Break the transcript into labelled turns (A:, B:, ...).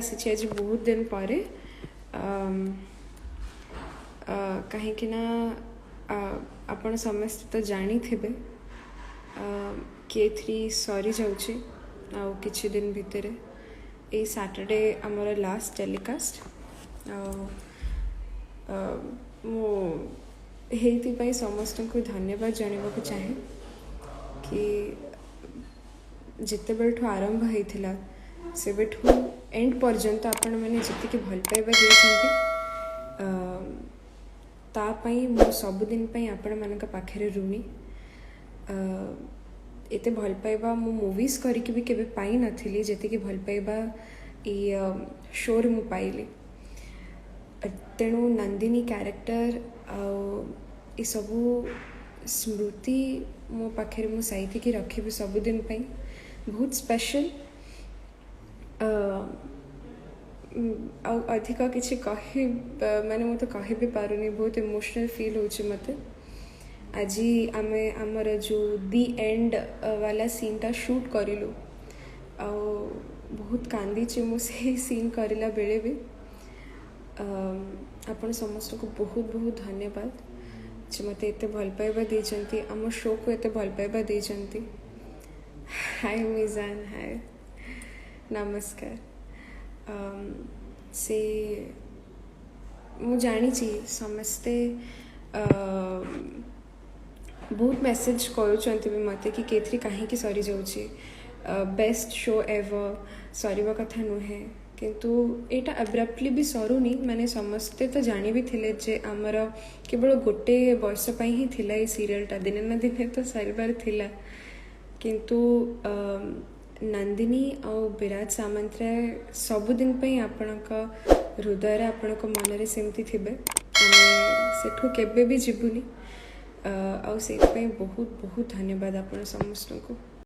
A: आसी आज बहुत दिन पर कहीं ना आपण समस्त तो जानी थे K3 सरी जाऊँगी आउ किछि दिन भितर ये सैटरडे आमर लास्ट टेलीकास्ट मुझे समस्त को धन्यवाद जानवा चाहे कि जिते बेलू आरंभ होता से एंड पर्यंत आपण मैंने जी भल पाइबा तापाई मो सबुदिन आपण मान पाखे ऋणी एते भल पाइबा मु मूवीज करके भी केबे पाई नथिली जेते भल पाइबा शोर मु पाइली तेणु नंदिनी कैरेक्टर आ सबू स्मृति मो पाखे मु साइती की रखी सबुदिन बहुत स्पेशल अधिक किसी कही माने मु तो कहि भी पारुनी बहुत इमोशनल फील होची मते आज आमे आमर जो दी एंड वाला सीन टा शूट करिलु आ बहुत कांदी मु से सीन करला बेले भी आपण समस्त को बहुत बहुत धन्यवाद जे मते एते भल पाइबा देचंती आम शो को एते भल पाइबा देचंती। हाय मिजान, हाय नमस्कार। से मु जानी समस्ते बहुत मेसेज करुँच मते कि K3 कहीं सरी जाऊँगी बेस्ट शो एवर सरीबा कथा नुहे किंतु एटा अब्रप्टली भी सरुनी माने समस्ते तो जानी भी थिले जे आमर केवल गोटे वर्ष पई ही थिला ये सीरियलटा दिने ना दिने तो सरीबार थिला किंतु नंदिनी और विराज सामंतराय सबुदिन आपणक हृदय आपणक मनरे सेमती थिबे सेठू केबे भी जीवुनी आ बहुत बहुत धन्यवाद आपण समस्त को।